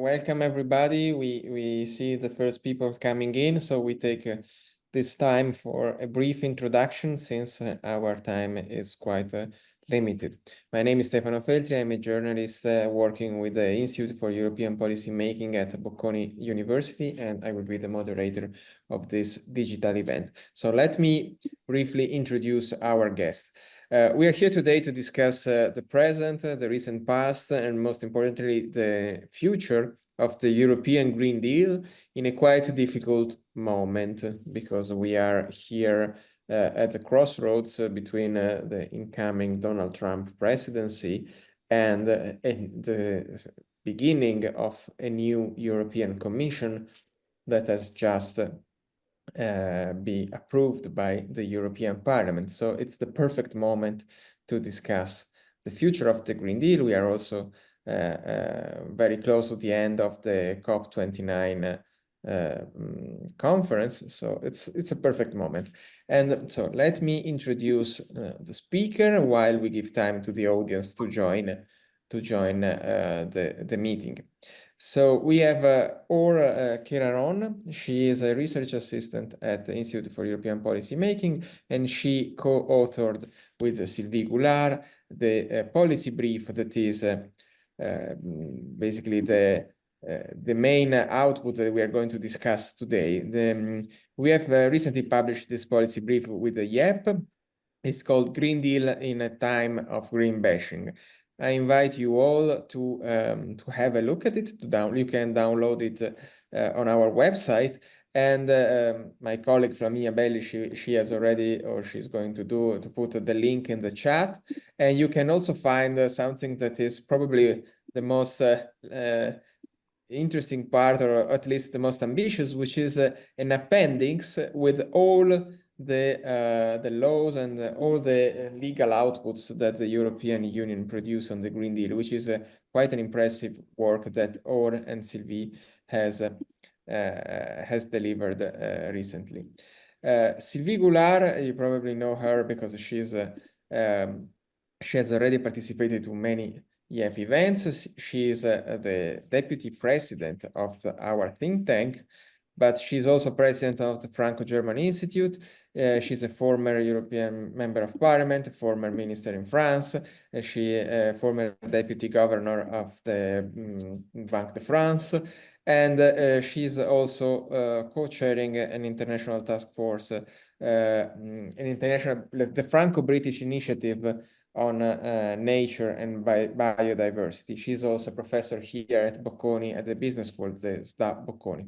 welcome everybody. We see the first people coming in, so we take this time for a brief introduction since our time is quite limited. My name is Stefano Feltri. I'm a journalist working with the Institute for European Policy Making at Bocconi University, and I will be the moderator of this digital event. So let me briefly introduce our guest. We are here today to discuss the present, the recent past, and most importantly, the future of the European Green Deal in a quite difficult moment, because we are here at the crossroads between the incoming Donald Trump presidency and the beginning of a new European Commission that has just be approved by the European Parliament. So it's the perfect moment to discuss the future of the Green Deal. We are also very close to the end of the COP29 conference, so it's a perfect moment. And so let me introduce the speaker while we give time to the audience to join the meeting. So we have Or Keraron. She is a research assistant at the Institute for European Policy Making, and she co-authored with Sylvie Goulart the policy brief that is basically the main output that we are going to discuss today. We have recently published this policy brief with the YEP. It's called Green Deal in a Time of Green Bashing. I invite you all to have a look at it. You can download it on our website. And my colleague Flaminia Belli, she has already, or she's going to put the link in the chat. And you can also find something that is probably the most interesting part, or at least the most ambitious, which is an appendix with all the laws and all the legal outputs that the European Union produce on the Green Deal, which is quite an impressive work that Or and Sylvie has delivered recently. Sylvie Goulart, you probably know her because she has already participated to many YEP events. She is the deputy president of our think tank, but she's also president of the Franco-German Institute. She's a former European Member of Parliament, a former minister in France. She former deputy governor of the Banque de France. And she's also co-chairing an international task force, the Franco-British Initiative on nature and biodiversity. She's also a professor here at Bocconi, at the business school, the SDA Bocconi.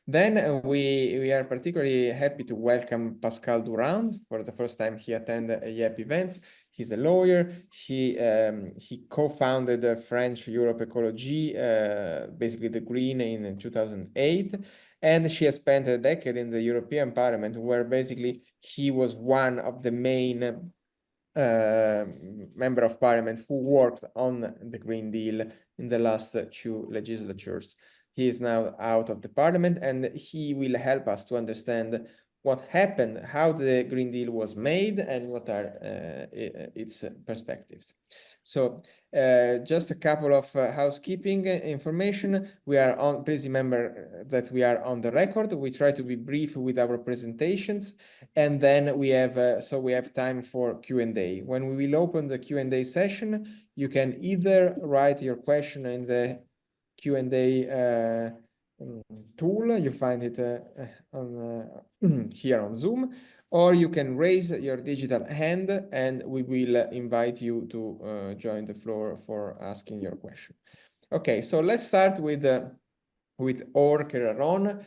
Then we are particularly happy to welcome Pascal Durand. For the first time he attended a YEP event. He's a lawyer. He co-founded the French Europe Ecology, basically the Green, in 2008. And she has spent a decade in the European Parliament, where basically he was one of the main member of Parliament who worked on the Green Deal in the last two legislatures. He is now out of the Parliament, and he will help us to understand what happened, how the Green Deal was made, and what are its perspectives. So just a couple of housekeeping information. We are on, please remember that we are on the record. We try to be brief with our presentations, and then we have so we have time for Q&A. When we will open the Q&A session, you can either write your question in the Q&A tool, you find it here on Zoom, or you can raise your digital hand and we will invite you to join the floor for asking your question. Okay, so let's start with Or Keraron.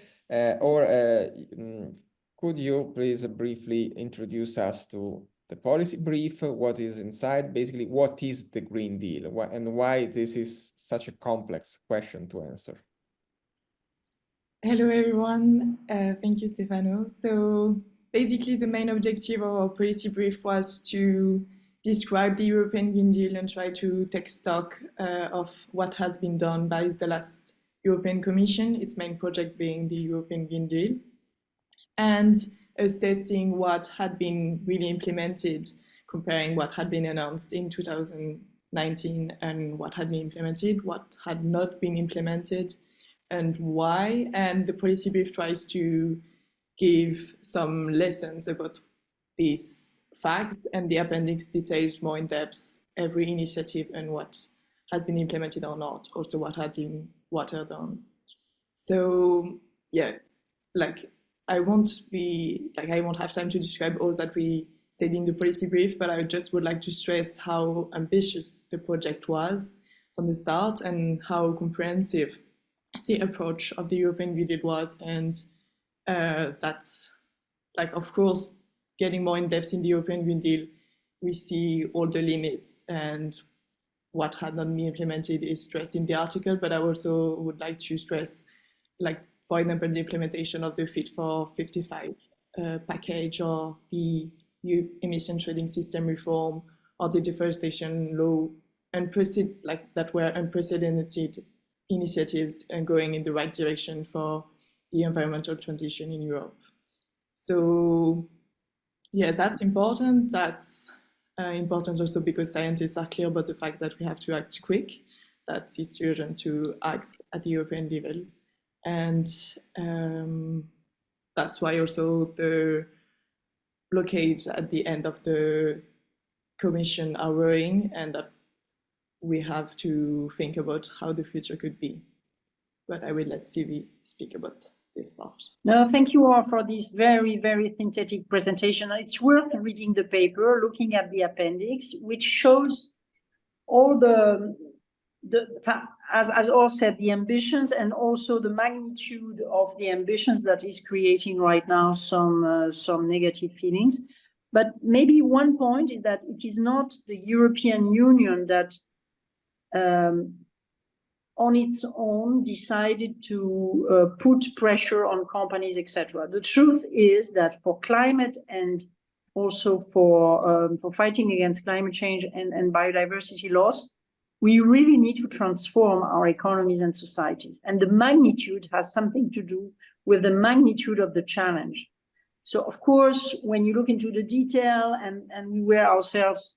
Could you please briefly introduce us to the policy brief, what is inside, basically what is the Green Deal, and why this is such a complex question to answer? Hello everyone, thank you Stefano. So basically the main objective of our policy brief was to describe the European Green Deal and try to take stock of what has been done by the last European Commission, its main project being the European Green Deal, and assessing what had been really implemented, comparing what had been announced in 2019 and what had been implemented, what had not been implemented, and why. And the policy brief tries to give some lessons about these facts, and the appendix details more in depth every initiative and what has been implemented or not, also what has been watered down. So yeah, like I won't have time to describe all that we said in the policy brief, but I just would like to stress how ambitious the project was from the start and how comprehensive the approach of the European Green Deal was, and that's like, of course, getting more in depth in the European Green Deal, we see all the limits and what had not been implemented is stressed in the article, but I also would like to stress, like, for example, the implementation of the Fit for 55 package, or the EU emission trading system reform, or the deforestation law, that were unprecedented initiatives and going in the right direction for the environmental transition in Europe. So yeah, that's important. That's important also because scientists are clear about the fact that we have to act quick, that it's urgent to act at the European level. And that's why also the blockades at the end of the Commission are worrying, and that we have to think about how the future could be. But I will let Sylvie speak about this part. No, thank you all for this very, very synthetic presentation. It's worth reading the paper, looking at the appendix, which shows all as all said, the ambitions and also the magnitude of the ambitions that is creating right now some negative feelings. But maybe one point is that it is not the European Union that on its own decided to put pressure on companies, etc. The truth is that for climate and also for fighting against climate change and biodiversity loss, we really need to transform our economies and societies. And the magnitude has something to do with the magnitude of the challenge. So of course, when you look into the detail, and we were ourselves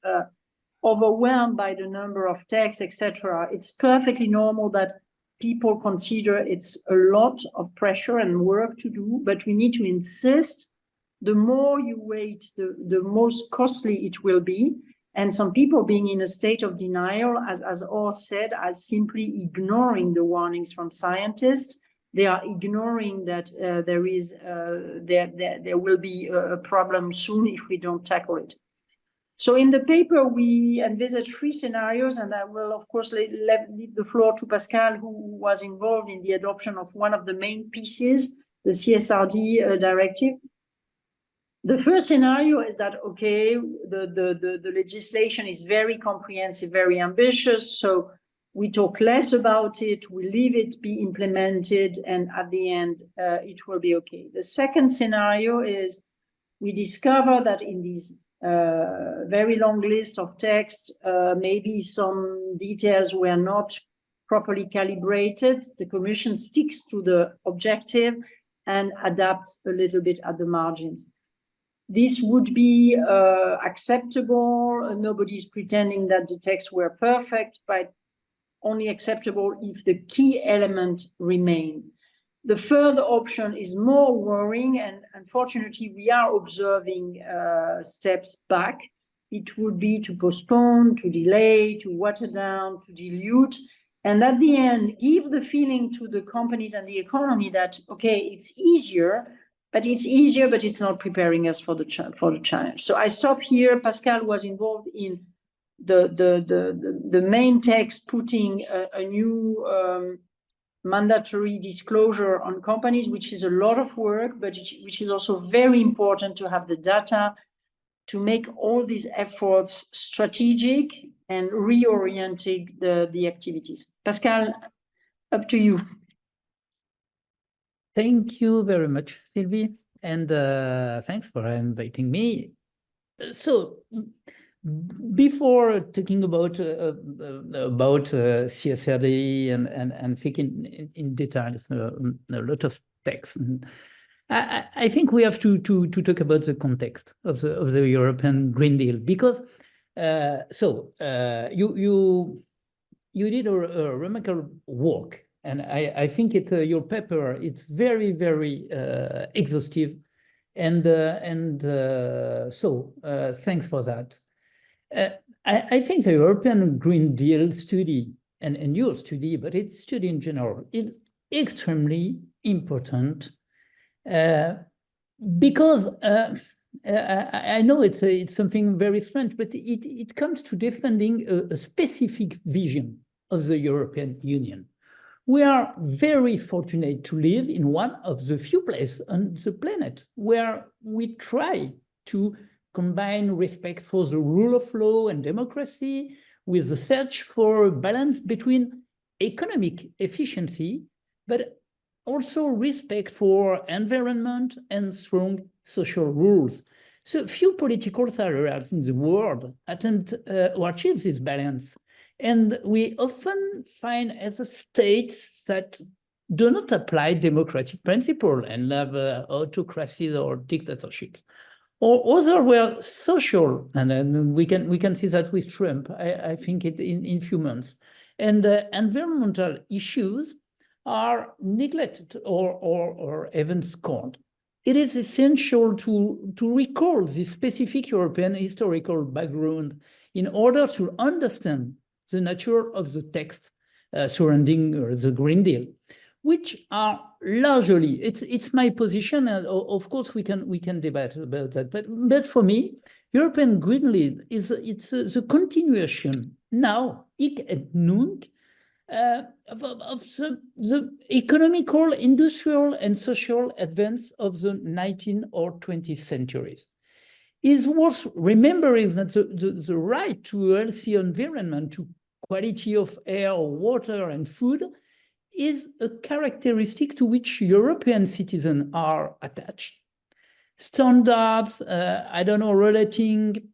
overwhelmed by the number of texts, etc., it's perfectly normal that people consider it's a lot of pressure and work to do, but we need to insist. The more you wait, the most costly it will be. And some people being in a state of denial, as Or said, as simply ignoring the warnings from scientists. They are ignoring that there will be a problem soon if we don't tackle it. So in the paper, we envisage 3 scenarios, and I will, of course, leave the floor to Pascal, who was involved in the adoption of one of the main pieces, the CSRD directive. The first scenario is that, okay, the legislation is very comprehensive, very ambitious, so we talk less about it, we leave it be implemented, and at the end, it will be okay. The second scenario is we discover that in these very long list of texts, maybe some details were not properly calibrated. The Commission sticks to the objective and adapts a little bit at the margins. This would be acceptable. Nobody's pretending that the texts were perfect, but only acceptable if the key element remain. The third option is more worrying, and unfortunately, we are observing steps back. It would be to postpone, to delay, to water down, to dilute, and at the end, give the feeling to the companies and the economy that, okay, it's easier, but it's not preparing us for the challenge. So I stop here. Pascal was involved in the main text, putting a new mandatory disclosure on companies, which is a lot of work, but which is also very important to have the data to make all these efforts strategic and reorienting the activities. Pascal, up to you. Thank you very much, Sylvie, and thanks for inviting me. So, before talking about CSRD and thinking in details, a lot of text, I think we have to talk about the context of the European Green Deal, because you did a remarkable work And I think your paper, it's very, very exhaustive. And so thanks for that. I think the European Green Deal study and your study, but its study in general, is extremely important because I know it's something very strange, but it comes to defending a specific vision of the European Union. We are very fortunate to live in one of the few places on the planet where we try to combine respect for the rule of law and democracy with the search for a balance between economic efficiency, but also respect for environment and strong social rules. So few political areas in the world attempt or achieve this balance. And we often find as a states that do not apply democratic principle and have autocracies or dictatorships. Or other were social, and then we can see that with Trump, I think in few months. And environmental issues are neglected or even scorned. It is essential to recall this specific European historical background in order to understand the nature of the text surrounding the Green Deal, which are largely, it's my position, and of course we can debate about that. But for me, European Green Deal it's the continuation now, hic et nunc, of the economical, industrial, and social advance of the 19th or 20th centuries. It's worth remembering that the right to a healthy environment, to quality of air, water, and food is a characteristic to which European citizens are attached. Standards, relating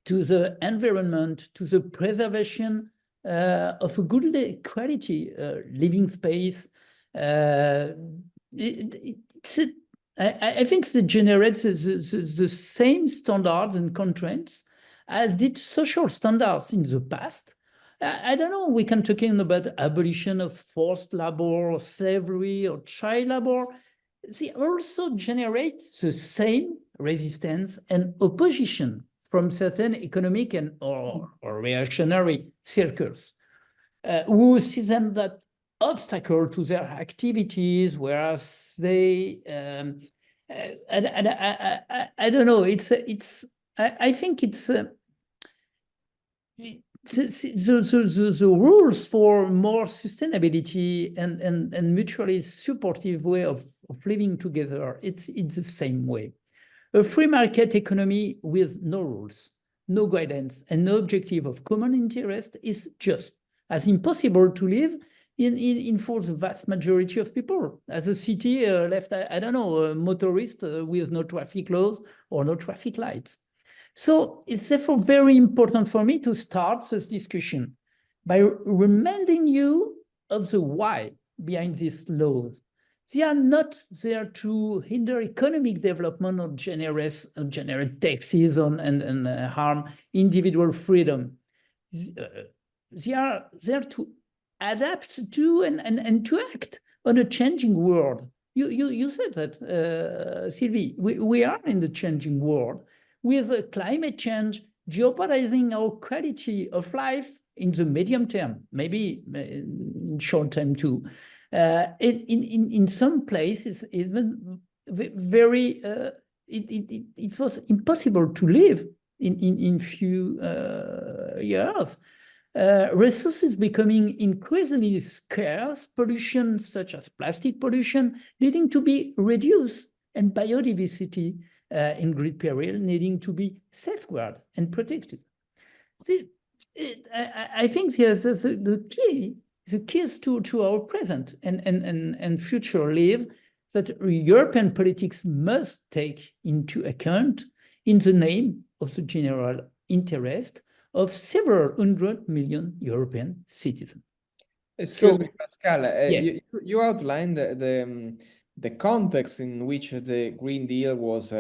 to the environment, to the preservation of a good quality living space. I think it generates the same standards and constraints as did social standards in the past. I don't know, we can talk about abolition of forced labor, or slavery, or child labor. They also generate the same resistance and opposition from certain economic and or reactionary circles, who see them that obstacle to their activities, whereas they, I don't know, I think it's the rules for more sustainability and mutually supportive way of living together, it's the same way. A free market economy with no rules, no guidance, and no objective of common interest is just as impossible to live in for the vast majority of people. As a city left, a motorist with no traffic laws or no traffic lights. So it's therefore very important for me to start this discussion by reminding you of the why behind these laws. They are not there to hinder economic development or generate taxes and harm individual freedom. They are there to adapt to and to act on a changing world. You said that, Sylvie, we are in the changing world, with climate change jeopardizing our quality of life in the medium term, maybe in short term too. In some places, even very, it was impossible to live in few years. Resources becoming increasingly scarce, pollution such as plastic pollution needing to be reduced, and biodiversity in great peril needing to be safeguarded and protected. I think the key is to our present and future live that European politics must take into account in the name of the general interest of several 100 million European citizens. Excuse me, Pascal. Yeah. You outlined the context in which the Green Deal was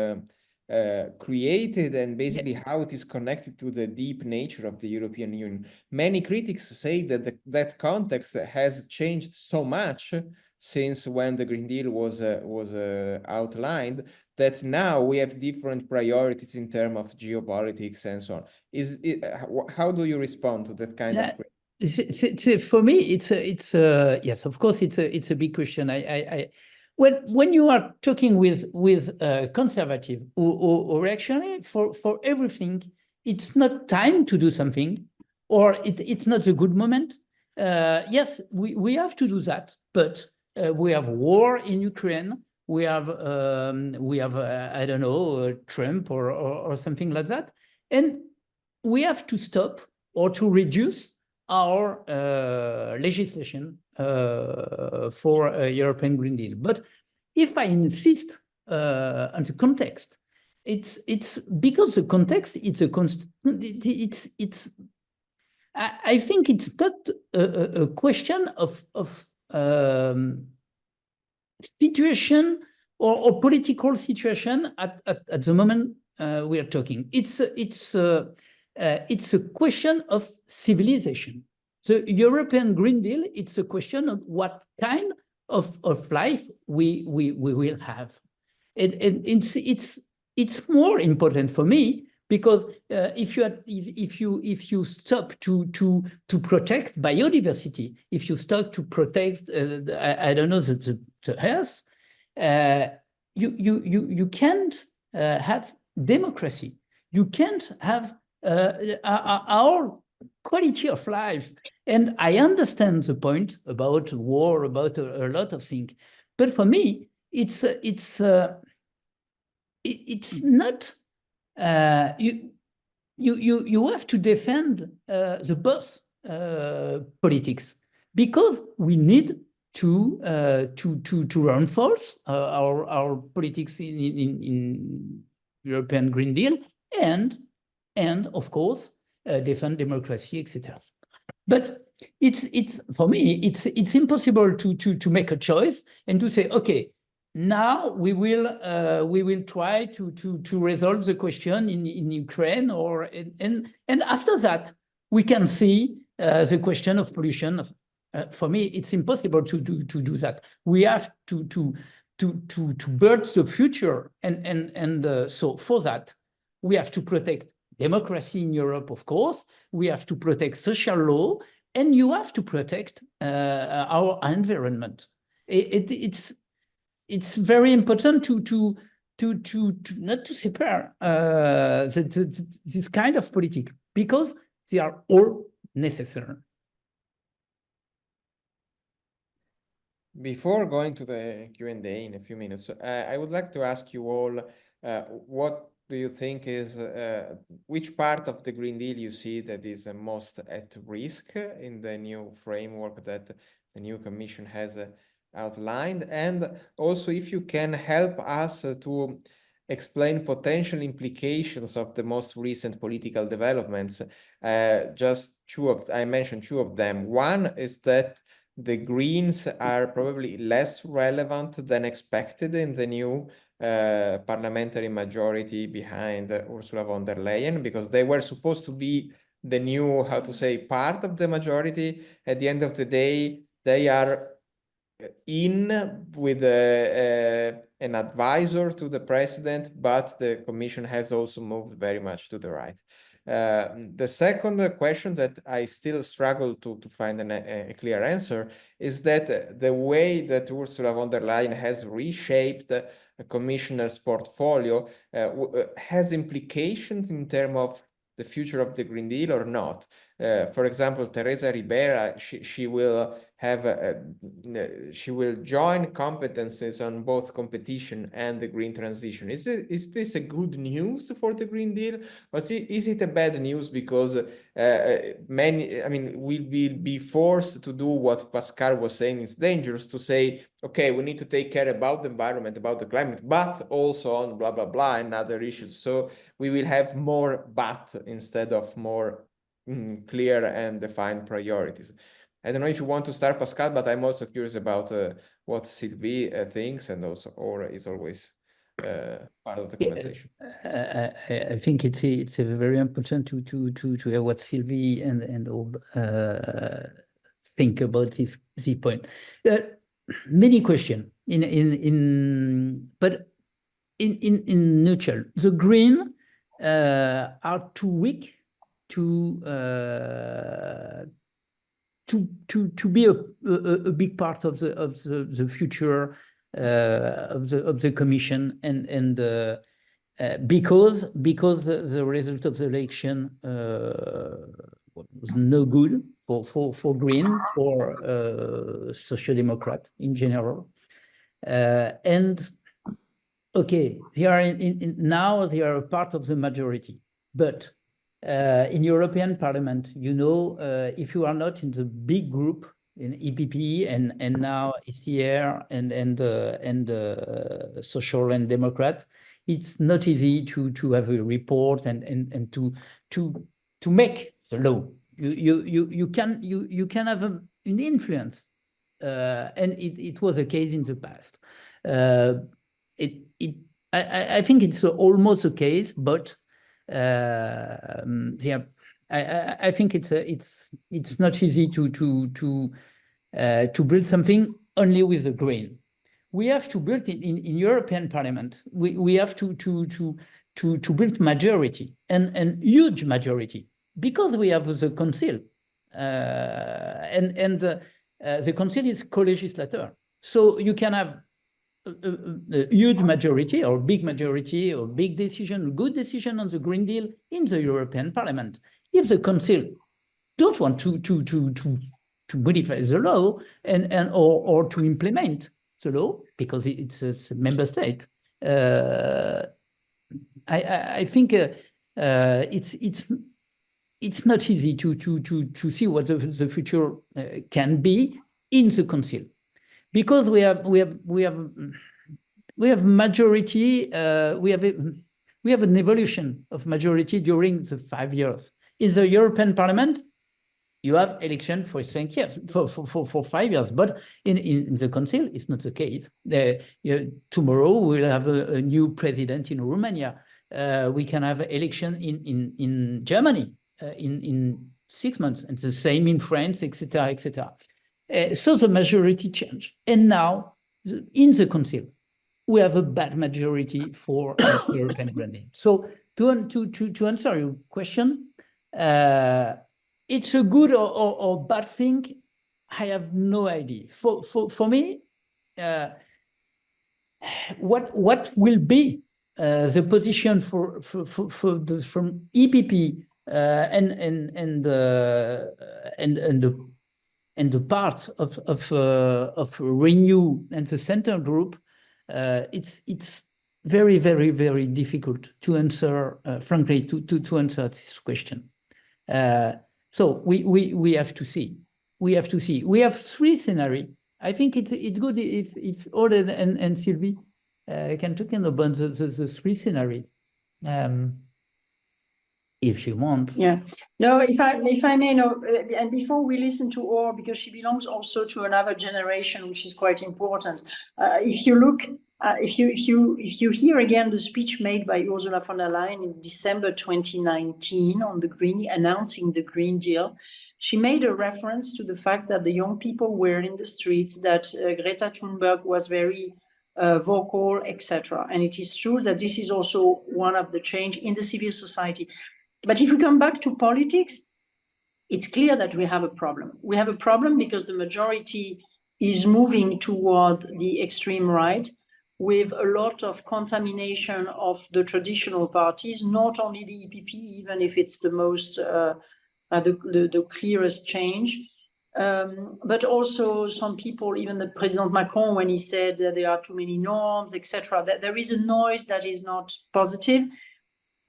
created and basically how it is connected to the deep nature of the European Union. Many critics say that that context has changed so much since when the Green Deal was outlined, that now we have different priorities in terms of geopolitics and so on. How do you respond to that kind of criticism? For me, it's yes, of course, it's a big question. When you are talking with conservative or reactionary, for everything, it's not time to do something, or it's not a good moment. Yes, we have to do that, but we have war in Ukraine. We have I don't know, Trump or something like that, and we have to stop or to reduce our legislation for a European Green Deal. But if I insist on the context, it's because the context, I think it's not a question of situation or political situation at the moment we are talking. It's a question of civilization. The European Green Deal, it's a question of what kind of life we will have. And it's more important for me because if you stop to protect biodiversity, if you stop to protect I don't know the earth, you can't have democracy. You can't have our quality of life. And I understand the point about war, about a lot of things, but for me, it's not. You have to defend the both politics, because we need to reinforce our politics in European Green Deal, and of course defend democracy, etc. But it's for me it's impossible to make a choice and to say, okay, now we will try to resolve the question in Ukraine, and after that we can see the question of pollution. For me, it's impossible to do that. We have to build the future, and so for that we have to protect democracy in Europe, of course. We have to protect social law, and you have to protect our environment. It's very important to not to separate this kind of politics, because they are all necessary. Before going to the Q&A in a few minutes, I would like to ask you all, what do you think is, which part of the Green Deal you see that is most at risk in the new framework that the new Commission has outlined? And also, if you can help us to explain potential implications of the most recent political developments. Just I mentioned two of them. One is that the Greens are probably less relevant than expected in the new parliamentary majority behind Ursula von der Leyen, because they were supposed to be the new, how to say, part of the majority. At the end of the day, they are in with an advisor to the president, but the Commission has also moved very much to the right. The second question that I still struggle to find a clear answer is that the way that Ursula von der Leyen has reshaped the commissioner's portfolio has implications in terms of the future of the Green Deal or not. For example, Teresa Ribera, she will have she will join competences on both competition and the green transition. Is this a good news for the Green Deal, or is it a bad news because many, I mean, will be forced to do what Pascal was saying is dangerous, to say, okay, we need to take care about the environment, about the climate, but also on blah, blah, blah, and other issues. So we will have more but instead of more clear and defined priorities. I don't know if you want to start, Pascal, but I'm also curious about what Sylvie thinks, and also Aura is always part of the conversation. I think it's a very important to hear what Sylvie and all think about this point. Many questions but in nutshell, the Green are too weak to be a big part of the future of the Commission and because the result of the election was no good for Green, for Social Democrat in general, and okay, they are now they are a part of the majority, but in European Parliament, you know, if you are not in the big group in EPP and now ECR and Social and Democrat, it's not easy to have a report and to make the law. You can have an influence, and it was a case in the past. I think it's almost a case, but yeah, I think it's not easy to build something only with the Green. We have to build in European Parliament. We have to build majority and huge majority because we have the Council, and the Council is co-legislator. So you can have a huge majority or big majority or big decision, good decision on the Green Deal in the European Parliament. If the Council don't want to modify the law or to implement the law because it's a member state, I think it's not easy to see what the future can be in the Council. Because we have majority, we have an evolution of majority during the 5 years. In the European Parliament, you have election for 5 years, for 5 years. But in the Council, it's not the case. Tomorrow we'll have a new president in Romania. We can have election in Germany in 6 months, and the same in France, etc., etc. So the majority changed. And now, in the Council, we have a bad majority for European Green Deal. So to answer your question, it's a good or bad thing. I have no idea. For me, what will be the position from EPP and the part of Renew and the Center Group, it's very, very, very difficult to answer, frankly, to answer this question. So we have to see. We have to see. We have 3 scenarios. I think it's good if Ode and Sylvie can talk about the 3 scenarios. If you want. Yeah. No, if I may, no, and before we listen to Or, because she belongs also to another generation, which is quite important. If you look, if you hear again the speech made by Ursula von der Leyen in December 2019 on announcing the Green Deal, she made a reference to the fact that the young people were in the streets, that Greta Thunberg was very vocal, etc. And it is true that this is also one of the change in the civil society. But if we come back to politics, it's clear that we have a problem. We have a problem because the majority is moving toward the extreme right with a lot of contamination of the traditional parties, not only the EPP, even if it's the most, the clearest change, but also some people, even the President Macron, when he said there are too many norms, etc., that there is a noise that is not positive.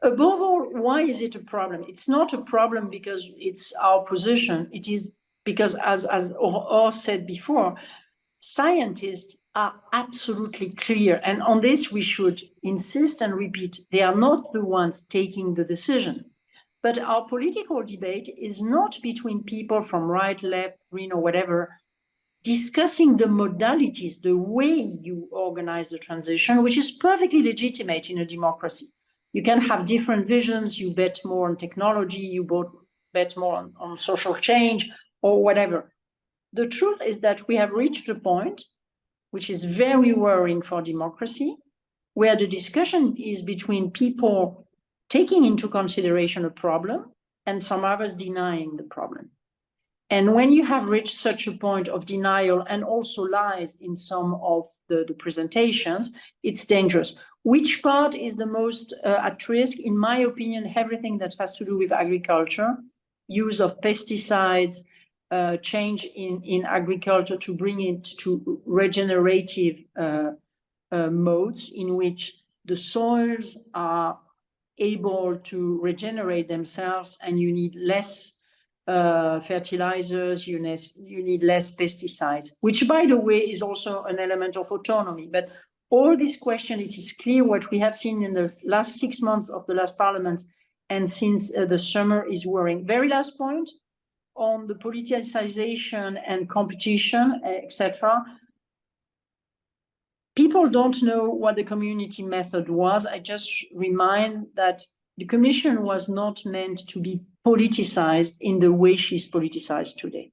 Above all, why is it a problem? It's not a problem because it's our position. It is because, as Or said before, scientists are absolutely clear. And on this, we should insist and repeat, they are not the ones taking the decision. But our political debate is not between people from right, left, green, or whatever. discussing the modalities, the way you organize the transition, which is perfectly legitimate in a democracy. You can have different visions, you bet more on technology, you bet more on social change or whatever. The truth is that we have reached a point which is very worrying for democracy, where the discussion is between people taking into consideration a problem and some others denying the problem. And when you have reached such a point of denial and also lies in some of the presentations, it's dangerous. Which part is the most at risk? In my opinion, everything that has to do with agriculture, use of pesticides, change in agriculture to bring it to regenerative modes in which the soils are able to regenerate themselves and you need less fertilizers, you need less pesticides, which by the way is also an element of autonomy. But all this question, it is clear what we have seen in the last 6 months of the last parliament and since the summer is worrying. Very last point on the politicization and competition, etc. People don't know what the community method was. I just remind that the Commission was not meant to be politicized in the way she's politicized today.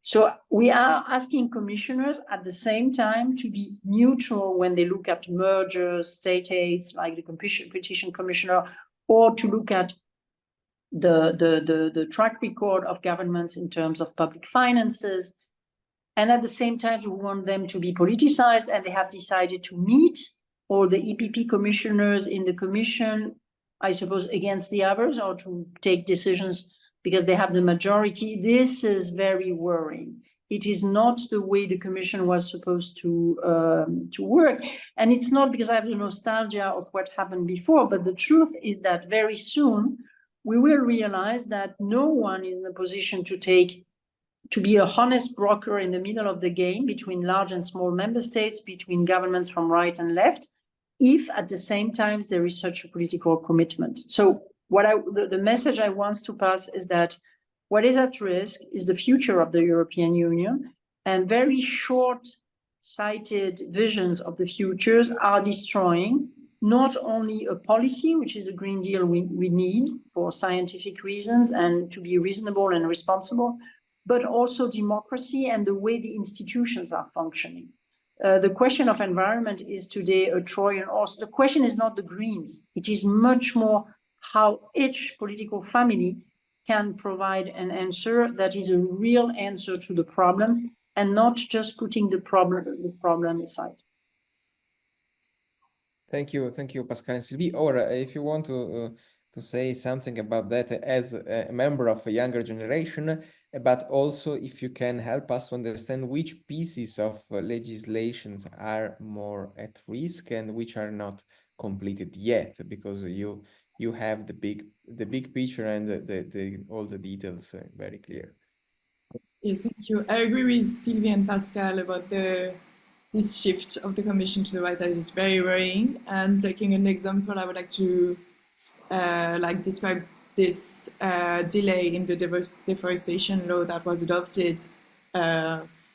So we are asking commissioners at the same time to be neutral when they look at mergers, state aids, like the competition commissioner, or to look at the track record of governments in terms of public finances. And at the same time, we want them to be politicized, and they have decided to meet all the EPP commissioners in the Commission, I suppose, against the others, or to take decisions because they have the majority. This is very worrying. It is not the way the Commission was supposed to work. And it's not because I have the nostalgia of what happened before, but the truth is that very soon we will realize that no one is in a position to be a honest broker in the middle of the game between large and small member states, between governments from right and left, if at the same time there is such a political commitment. So the message I want to pass is that what is at risk is the future of the European Union, and very short-sighted visions of the futures are destroying not only a policy, which is a Green Deal we need for scientific reasons and to be reasonable and responsible, but also democracy and the way the institutions are functioning. The question of environment is today a Trojan horse. The question is not the Greens. It is much more how each political family can provide an answer that is a real answer to the problem and not just putting the problem aside. Thank you, Pascal and Sylvie. Or if you want to say something about that as a member of a younger generation, but also if you can help us to understand which pieces of legislations are more at risk and which are not completed yet, because you have the big picture and all the details very clear. Yeah, thank you. I agree with Sylvie and Pascal about this shift of the Commission to the right that is very worrying. And taking an example, I would like to describe this delay in the deforestation law that was adopted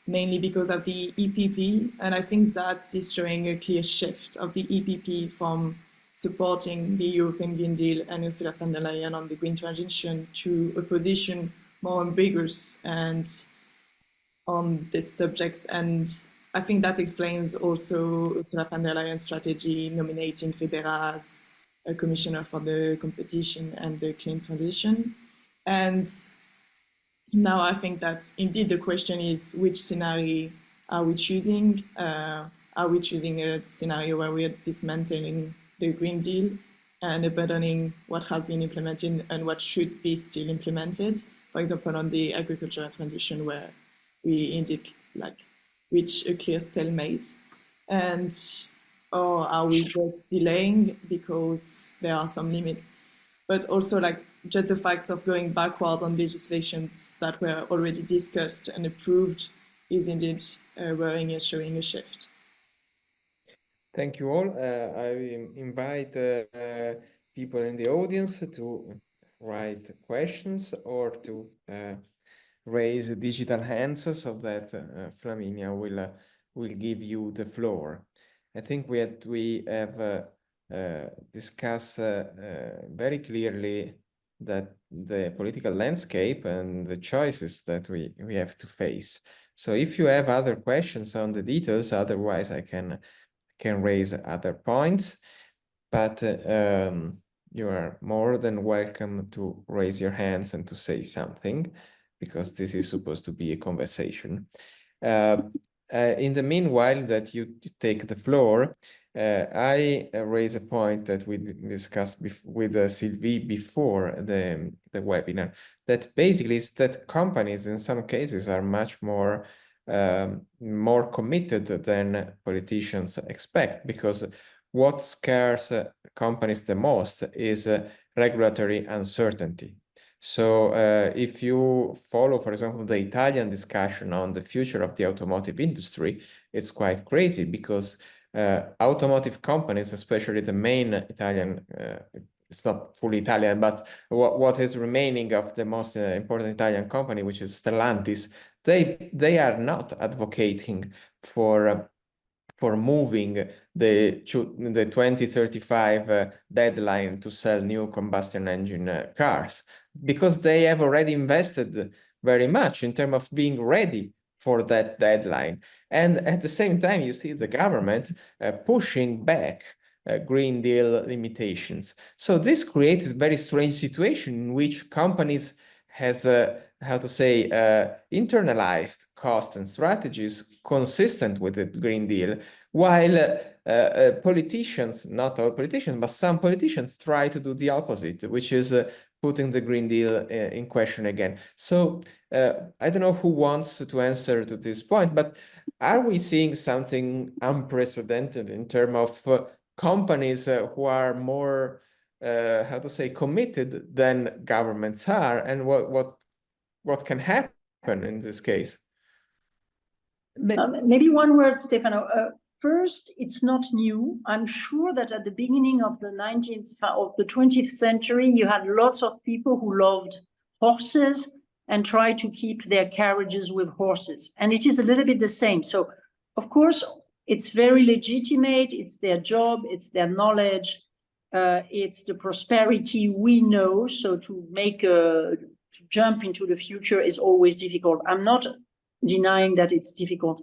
mainly because of the EPP. And I think that is showing a clear shift of the EPP from supporting the European Green Deal and Ursula von der Leyen on the green transition to a position more ambiguous and on these subjects. And I think that explains also Ursula von der Leyen's strategy nominating Ribera as a commissioner for the competition and the clean transition. And now I think that indeed the question is which scenario are we choosing? Are we choosing a scenario where we are dismantling the Green Deal and abandoning what has been implemented and what should be still implemented? For example, on the agricultural transition, where we indeed reach a clear stalemate, or are we just delaying because there are some limits? But also just the fact of going backward on legislations that were already discussed and approved is indeed worrying and showing a shift. Thank you all. I invite people in the audience to write questions or to raise digital hands so that Flaminia will give you the floor. I think we have discussed very clearly that the political landscape and the choices that we have to face. So if you have other questions on the details, otherwise I can raise other points, but you are more than welcome to raise your hands and to say something, because this is supposed to be a conversation. In the meanwhile that you take the floor, I raise a point that we discussed with Sylvie before the webinar, that basically is that companies in some cases are much more committed than politicians expect, because what scares companies the most is regulatory uncertainty. So if you follow, for example, the Italian discussion on the future of the automotive industry, it's quite crazy, because automotive companies, especially the main Italian, it's not fully Italian, but what is remaining of the most important Italian company, which is Stellantis, they are not advocating for moving the 2035 deadline to sell new combustion engine cars, because they have already invested very much in terms of being ready for that deadline. And at the same time, you see the government pushing back Green Deal limitations. So this creates a very strange situation in which companies has internalized cost and strategies consistent with the Green Deal, while politicians, not all politicians, but some politicians try to do the opposite, which is putting the Green Deal in question again. So I don't know who wants to answer to this point, but are we seeing something unprecedented in terms of companies who are more committed than governments are, and what can happen in this case? Maybe one word, Stefano. First, it's not new. I'm sure that at the beginning of the 20th century, you had lots of people who loved horses and tried to keep their carriages with horses. And it is a little bit the same. So, of course, it's very legitimate. It's their job. It's their knowledge. It's the prosperity we know. So to jump into the future is always difficult. I'm not denying that it's difficult,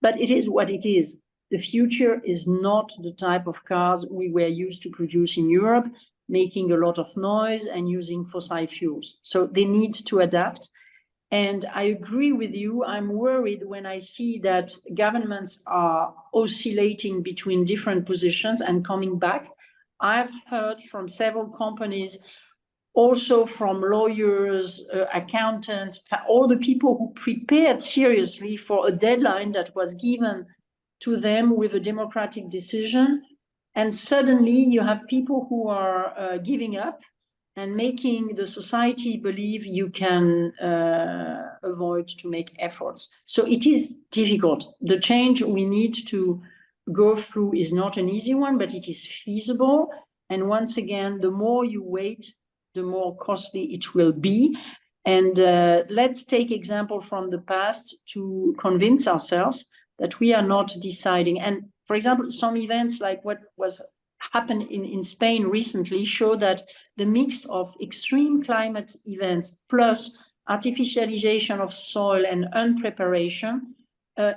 but it is what it is. The future is not the type of cars we were used to produce in Europe, making a lot of noise and using fossil fuels. So they need to adapt. And I agree with you. I'm worried when I see that governments are oscillating between different positions and coming back. I've heard from several companies, also from lawyers, accountants, all the people who prepared seriously for a deadline that was given to them with a democratic decision. And suddenly you have people who are giving up and making the society believe you can avoid to make efforts. So it is difficult. The change we need to go through is not an easy one, but it is feasible. And once again, the more you wait, the more costly it will be. And let's take example from the past to convince ourselves that we are not deciding. And for example, some events like what was happened in Spain recently show that the mix of extreme climate events plus artificialization of soil and unpreparation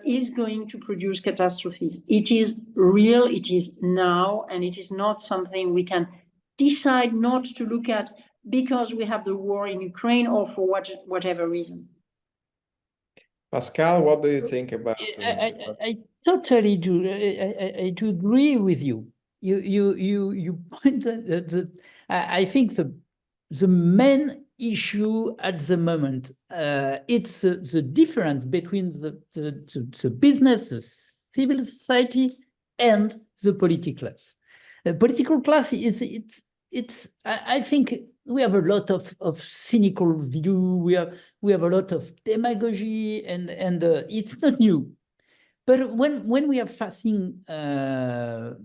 is going to produce catastrophes. It is real, it is now, and it is not something we can decide not to look at because we have the war in Ukraine or for whatever reason. Pascal, what do you think about? I totally do. I do agree with you. You point that I think the main issue at the moment it's the difference between the business, the civil society, and the political class. The political class it's I think we have a lot of cynical view. We have a lot of demagogy, and it's not new. But when we are facing the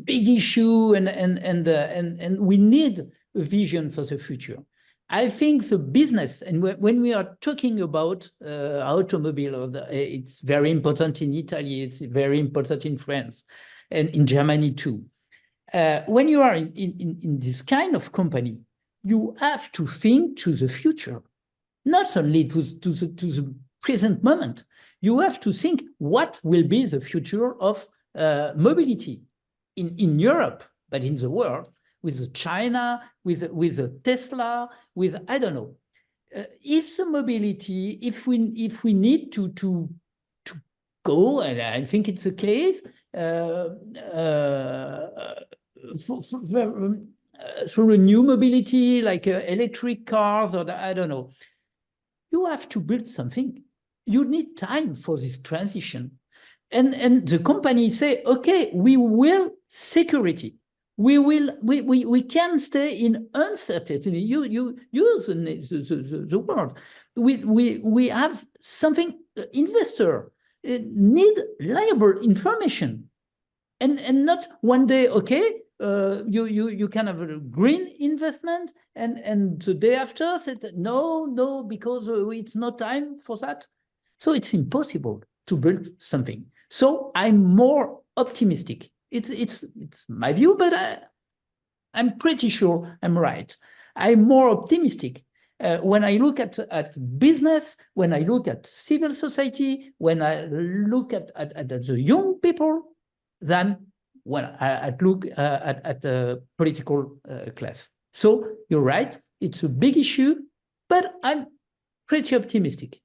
big issue and we need a vision for the future, I think the business, and when we are talking about automobile, it's very important in Italy, it's very important in France, and in Germany too. When you are in this kind of company, you have to think to the future, not only to the present moment. You have to think what will be the future of mobility in Europe, but in the world, with China, with Tesla, with, I don't know. If the mobility, if we need to go, and I think it's the case, through a new mobility like electric cars, or I don't know, you have to build something. You need time for this transition. And the company say, okay, we will security. We can stay in uncertainty. You use the word. We have something, investor need reliable information. And not one day, okay, you can have a green investment, and the day after said no, because it's not time for that. So it's impossible to build something. So I'm more optimistic. It's my view, but I'm pretty sure I'm right. I'm more optimistic. When I look at business, when I look at civil society, when I look at the young people, than when I look at the political class. So you're right, it's a big issue, but I'm pretty optimistic.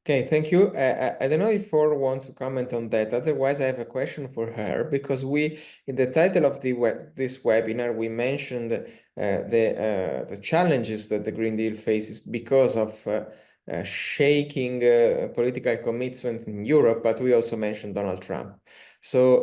Okay, thank you. I don't know if Flor wants to comment on that. Otherwise, I have a question for her, because in the title of this webinar, we mentioned the challenges that the Green Deal faces because of shaking political commitment in Europe, but we also mentioned Donald Trump. So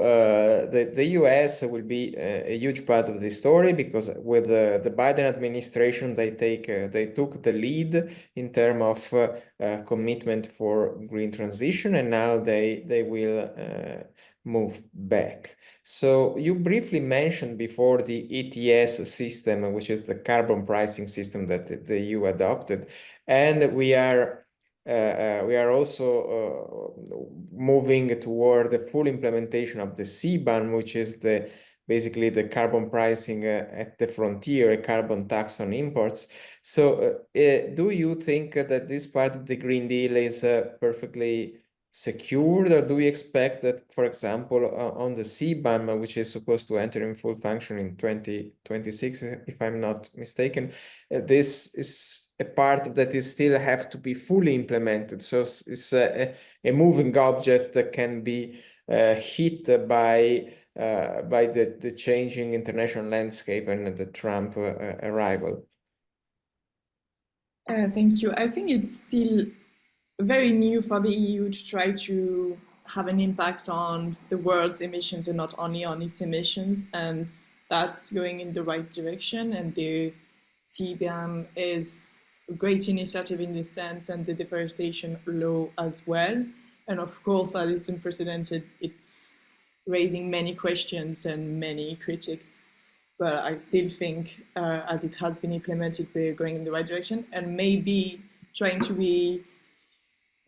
the US will be a huge part of the story, because with the Biden administration, they took the lead in terms of commitment for green transition, and now they will move back. So you briefly mentioned before the ETS system, which is the carbon pricing system that the EU adopted, and we are also moving toward the full implementation of the CBAM, which is basically the carbon pricing at the frontier, a carbon tax on imports. So do you think that this part of the Green Deal is perfectly secured, or do we expect that, for example, on the CBAM, which is supposed to enter in full function in 2026, if I'm not mistaken, this is a part that is still have to be fully implemented. So it's a moving object that can be hit by the changing international landscape and the Trump arrival. Thank you. I think it's still very new for the EU to try to have an impact on the world's emissions and not only on its emissions, and that's going in the right direction. And the CBAM is a great initiative in this sense, and the deforestation law as well. And of course, as it's unprecedented, it's raising many questions and many critics. But I still think, as it has been implemented, we're going in the right direction, and maybe trying to be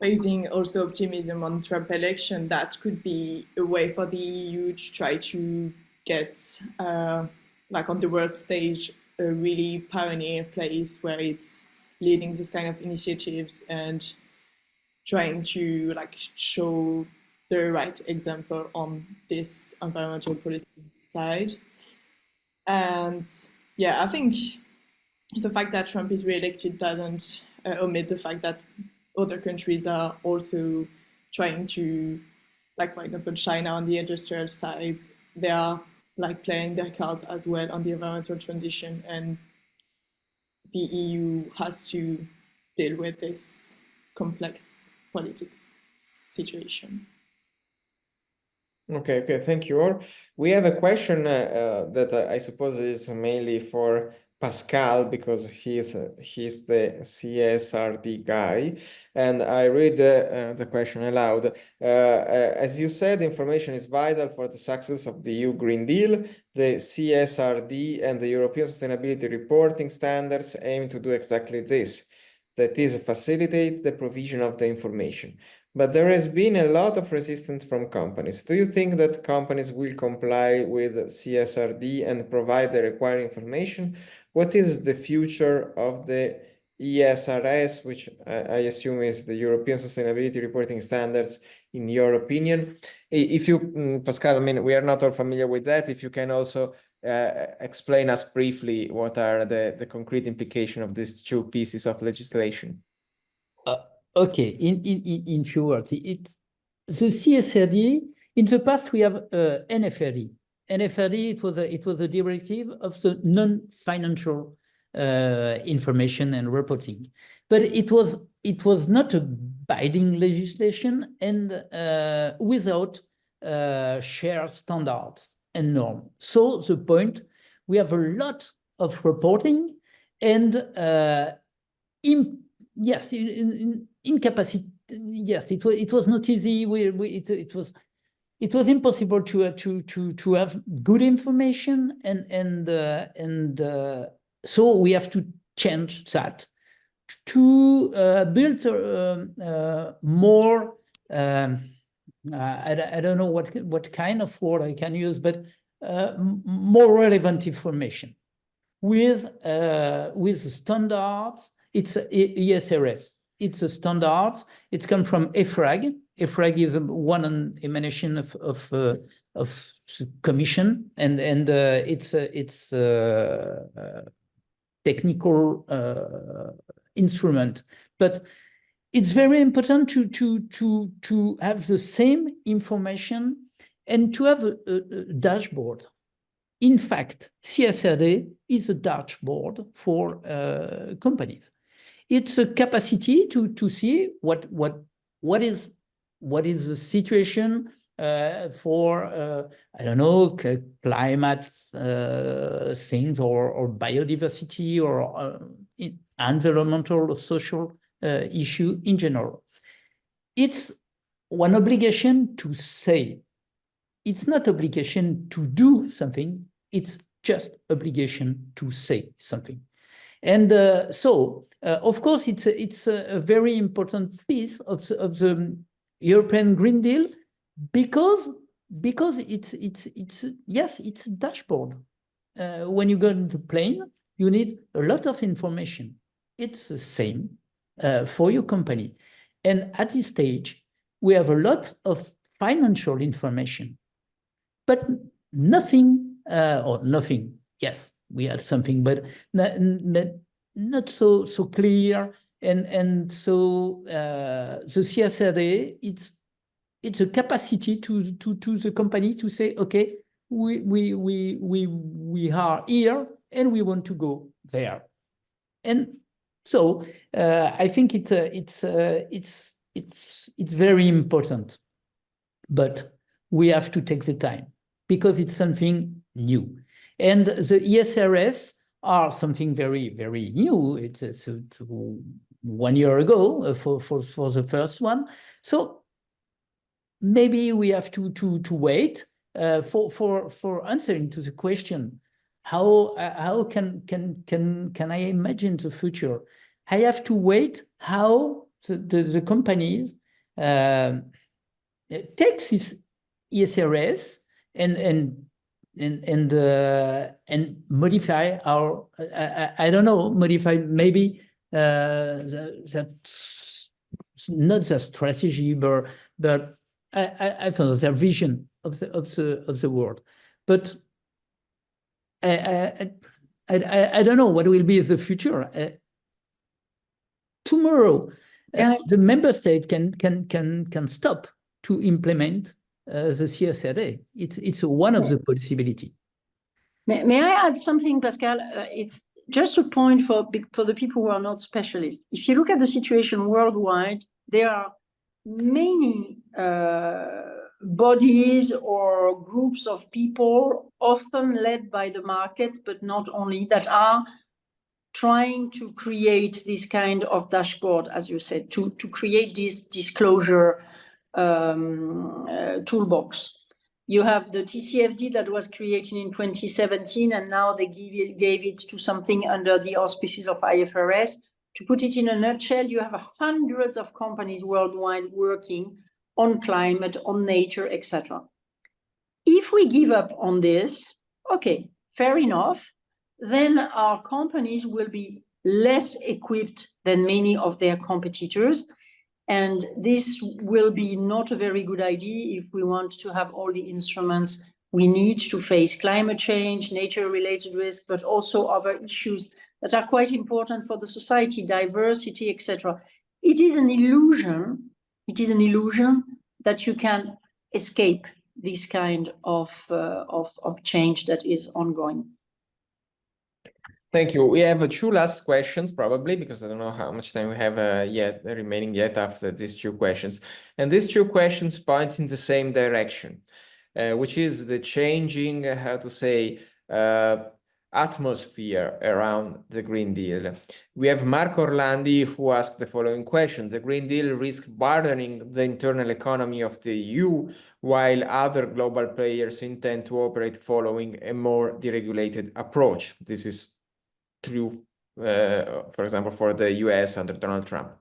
raising also optimism on Trump election. That could be a way for the EU to try to get, like on the world stage, a really pioneer place where it's leading this kind of initiatives and trying to like show the right example on this environmental policy side. And yeah, I think the fact that Trump is re-elected doesn't omit the fact that other countries are also trying to, like for example, China on the industrial side, they are like playing their cards as well on the environmental transition, and the EU has to deal with this complex politics situation. Okay, thank you all. We have a question that I suppose is mainly for Pascal because he's the CSRD guy, and I read the question aloud. As you said, information is vital for the success of the EU Green Deal. The CSRD and the European Sustainability Reporting Standards aim to do exactly this. That is, facilitate the provision of the information. But there has been a lot of resistance from companies. Do you think that companies will comply with CSRD and provide the required information? What is the future of the ESRS, which I assume is the European Sustainability Reporting Standards, in your opinion? If you, Pascal, I mean, we are not all familiar with that. If you can also explain us briefly what are the concrete implications of these two pieces of legislation. Okay, in few words, the CSRD, in the past we have NFRD. NFRD, it was a directive of the non-financial information and reporting, but it was not a binding legislation and without shared standards and norms. So the point, we have a lot of reporting and yes, incapacity. Yes, it was not easy. It was impossible to have good information, and so we have to change that to build more. I don't know what kind of word I can use, but more relevant information with standards. It's ESRS. It's a standard. It's come from EFRAG. EFRAG is one emanation of the Commission, and it's technical instrument. But it's very important to have the same information and to have a dashboard. In fact, CSRD is a dashboard for companies. It's a capacity to see what is the situation for I don't know, climate things or biodiversity or environmental or social issue in general. It's one obligation to say. It's not obligation to do something. It's just obligation to say something. And so, of course, it's a very important piece of the European Green Deal because it's yes, it's a dashboard. When you go into plane, you need a lot of information. It's the same for your company. And at this stage, we have a lot of financial information, but nothing, or nothing. Yes, we had something, but not so clear. And so the CSRD, it's a capacity to the company to say, okay, we are here and we want to go there. And so I think it's very important, but we have to take the time because it's something new. And the ESRS are something very, very new. It's 1 year ago for the first one. So maybe we have to wait for answering to the question, how can I imagine the future? I have to wait how the companies take this ESRS and modify our, I don't know, modify maybe that's not the strategy, but I thought their vision of the world. But I don't know what will be the future. Tomorrow, the member state can stop to implement the CSRD. It's one of the possibility. May I add something, Pascal? It's just a point for the people who are not specialists. If you look at the situation worldwide, there are many bodies or groups of people, often led by the market, but not only, that are trying to create this kind of dashboard, as you said, to create this disclosure toolbox. You have the TCFD that was created in 2017, and now they gave it to something under the auspices of IFRS. To put it in a nutshell, you have hundreds of companies worldwide working on climate, on nature, etc. If we give up on this, okay, fair enough, then our companies will be less equipped than many of their competitors. And this will be not a very good idea if we want to have all the instruments we need to face climate change, nature-related risk, but also other issues that are quite important for the society, diversity, etc. It is an illusion. It is an illusion that you can escape this kind of change that is ongoing. Thank you. We have two last questions, probably, because I don't know how much time we have remaining after these two questions. And these two questions point in the same direction, which is the changing, atmosphere around the Green Deal. We have Marco Orlandi who asked the following question. The Green Deal risks burdening the internal economy of the EU, while other global players intend to operate following a more deregulated approach. This is true, for example, for the US under Donald Trump.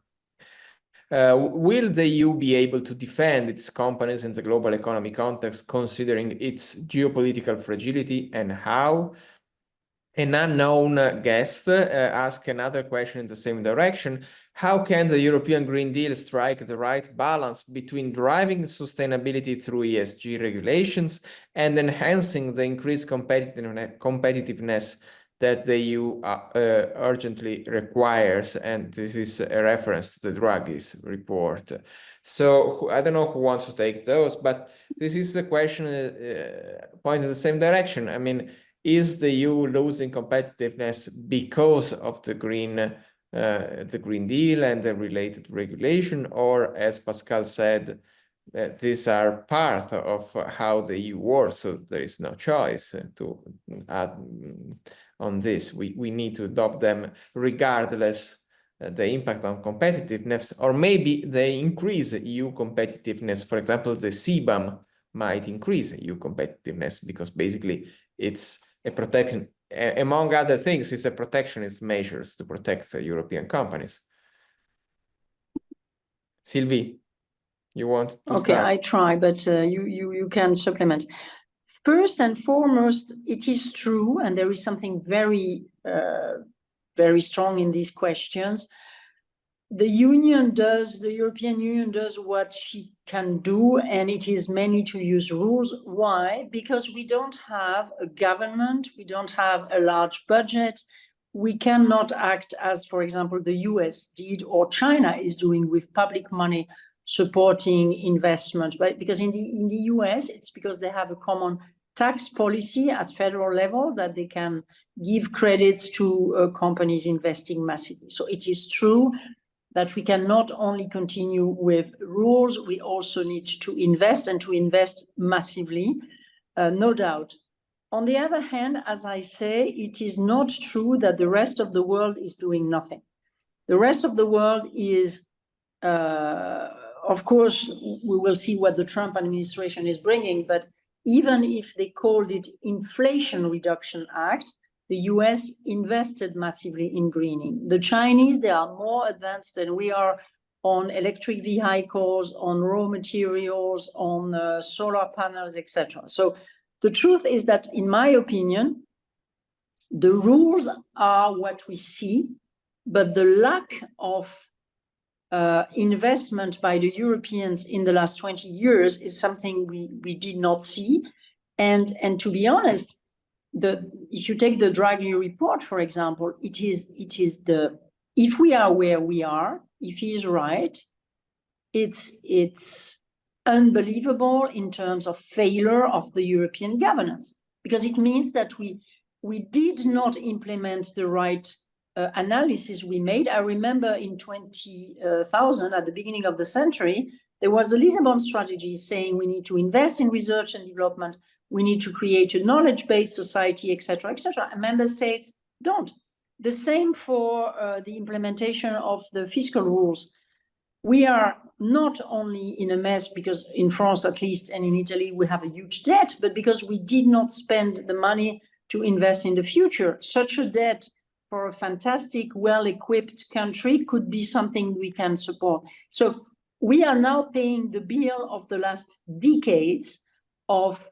Will the EU be able to defend its companies in the global economy context, considering its geopolitical fragility, and how? An unknown guest asked another question in the same direction. How can the European Green Deal strike the right balance between driving sustainability through ESG regulations and enhancing the increased competitiveness that the EU urgently requires? And this is a reference to the Draghi's report. So I don't know who wants to take those, but this is the question pointing in the same direction. I mean, is the EU losing competitiveness because of the Green Deal and the related regulation, or, as Pascal said, these are part of how the EU works, so there is no choice to add on this. We need to adopt them regardless the impact on competitiveness, or maybe they increase EU competitiveness. For example, the CBAM might increase EU competitiveness because basically it's a protection, among other things, it's a protectionist measures to protect the European companies. Sylvie, you want to start? I try, but you can supplement. First and foremost, it is true, and there is something very, very strong in these questions. The European Union does what she can do, and it is mainly to use rules. Why? Because we don't have a government, we don't have a large budget. We cannot act as, for example, the US did or China is doing with public money supporting investment, right? Because in the US, it's because they have a common tax policy at federal level that they can give credits to companies investing massively. So it is true that we can not only continue with rules, we also need to invest, and to invest massively, no doubt. On the other hand, as I say, it is not true that the rest of the world is doing nothing. The rest of the world is, of course, we will see what the Trump administration is bringing, but even if they called it Inflation Reduction Act, the US invested massively in greening. The Chinese, they are more advanced than we are on electric vehicles, on raw materials, on solar panels, etc. So the truth is that, in my opinion, the rules are what we see, but the lack of investment by the Europeans in the last 20 years is something we did not see. And to be honest, if you take the Draghi report, for example, it is if we are where we are, if he is right, it's unbelievable in terms of failure of the European governance, because it means that we did not implement the right analysis we made. I remember in 2000, at the beginning of the century, there was the Lisbon strategy saying we need to invest in research and development, we need to create a knowledge-based society, etc., etc. And member states don't. the same for the implementation of the fiscal rules. We are not only in a mess because in France, at least, and in Italy, we have a huge debt, but because we did not spend the money to invest in the future. Such a debt for a fantastic, well-equipped country could be something we can support. So we are now paying the bill of the last decades of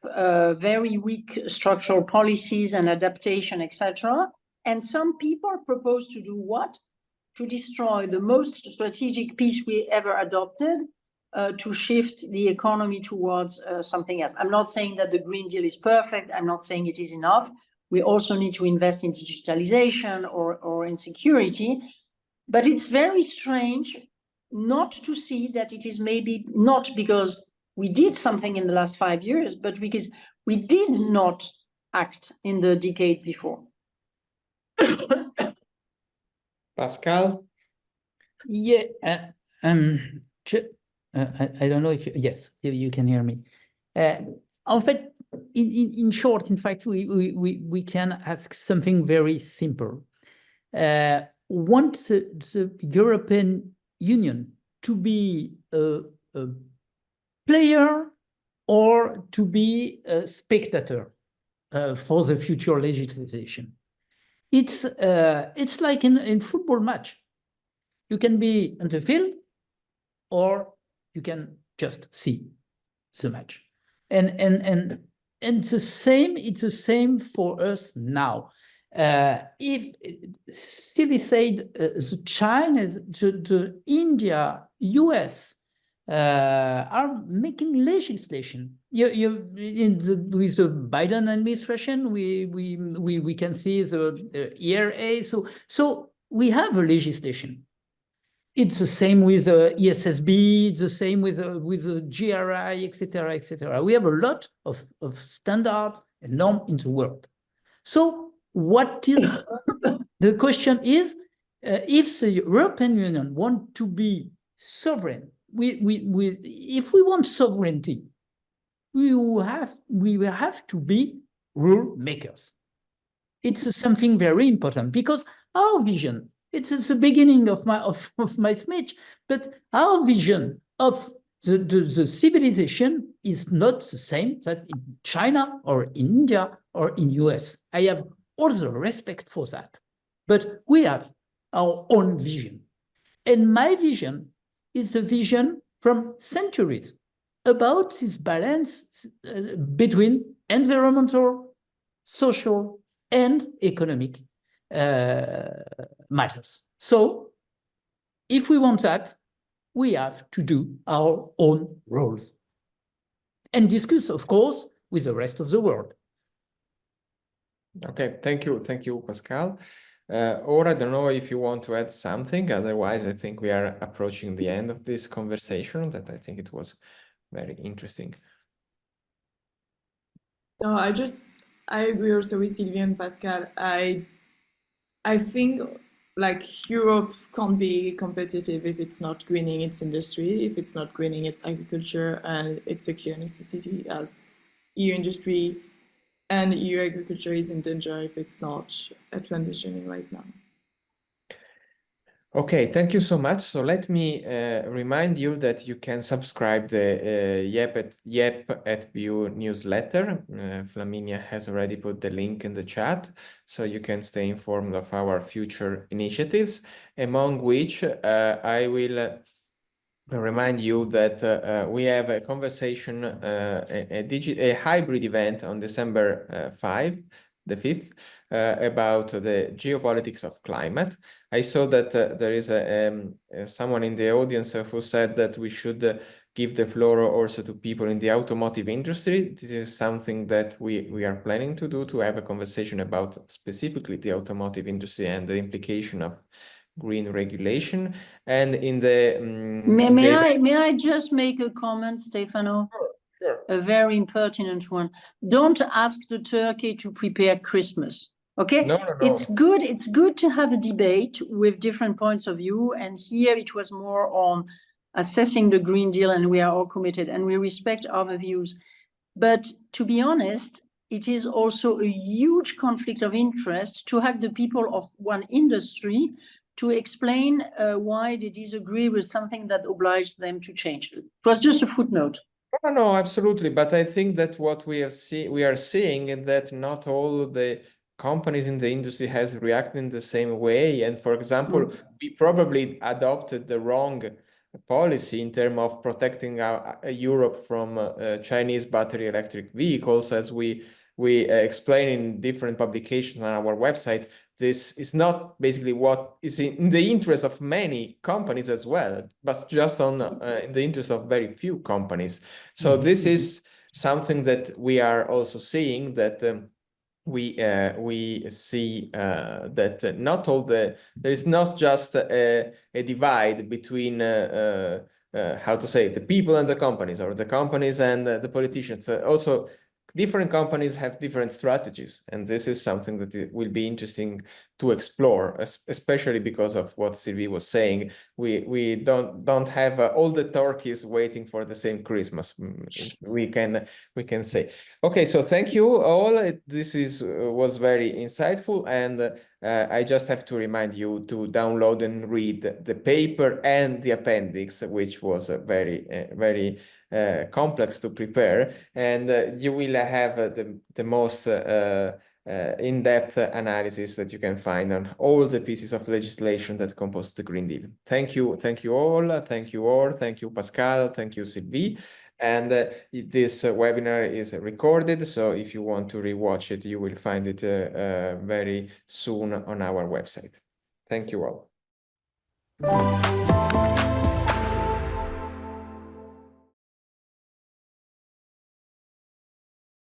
very weak structural policies and adaptation, etc. And some people propose to do what? To destroy the most strategic piece we ever adopted, to shift the economy towards something else. I'm not saying that the Green Deal is perfect. I'm not saying it is enough. We also need to invest in digitalization or in security. But it's very strange not to see that it is maybe not because we did something in the last 5 years, but because we did not act in the decade before. Pascal? Yeah, I don't know if yes, you can hear me. En fait, in short, in fact, we can ask something very simple. Want the European Union to be a player or to be a spectator for the future legislation? It's like in football match. You can be on the field or you can just see the match. And it's the same for us now. If Sylvie said the China, the India, US are making legislation. With the Biden administration, we can see the ERA. So we have a legislation. It's the same with the ESSB. It's the same with the GRI, etc., etc. We have a lot of standards and norms in the world. So what is the question is, if the European Union want to be sovereign, if we want sovereignty, we will have to be rule makers. It's something very important because our vision, it's the beginning of my speech, but our vision of the civilization is not the same that in China or in India or in US. I have all the respect for that, but we have our own vision. And my vision is a vision from centuries about this balance between environmental, social, and economic matters. So if we want that, we have to do our own roles and discuss, of course, with the rest of the world. Okay, thank you, Pascal. Or I don't know if you want to add something. Otherwise, I think we are approaching the end of this conversation. That I think it was very interesting. No, I agree also with Sylvie and Pascal. I think like Europe can't be competitive if it's not greening its industry, if it's not greening its agriculture, and it's a clear necessity as EU industry and EU agriculture is in danger if it's not transitioning right now. Okay, thank you so much. So let me remind you that you can subscribe the YEP@BU newsletter. Flaminia has already put the link in the chat, so you can stay informed of our future initiatives, among which I will remind you that we have a conversation, a hybrid event on December 5th, about the geopolitics of climate. I saw that there is someone in the audience who said that we should give the floor also to people in the automotive industry. This is something that we are planning to do, to have a conversation about specifically the automotive industry and the implication of green regulation. And in the may I just make a comment, Stefano? Sure. A very impertinent one. Don't ask the Turkey to prepare Christmas. Okay, no. It's good to have a debate with different points of view, and here it was more on assessing the Green Deal, and we are all committed and we respect other views. But to be honest, it is also a huge conflict of interest to have the people of one industry to explain why they disagree with something that obliged them to change. It was just a footnote. No, no, absolutely. But I think that what we are seeing is that not all the companies in the industry has reacted in the same way. And for example, we probably adopted the wrong policy in terms of protecting Europe from Chinese battery electric vehicles, as we explain in different publications on our website. This is not basically what is in the interest of many companies as well, but just in the interest of very few companies. So this is something that we are also seeing, that we see that not all there is not just a divide between how to say, the people and the companies, or the companies and the politicians. Also, different companies have different strategies, and this is something that it will be interesting to explore, especially because of what Sylvie was saying. We don't have all the turkeys waiting for the same Christmas. We can say. Okay, so thank you all. This was very insightful, and I just have to remind you to download and read the paper and the appendix, which was very complex to prepare, and you will have the most in-depth analysis that you can find on all the pieces of legislation that compose the Green Deal. Thank you all. Thank you, Pascal. Thank you, Sylvie. And this webinar is recorded, so if you want to rewatch it, you will find it very soon on our website. Thank you all.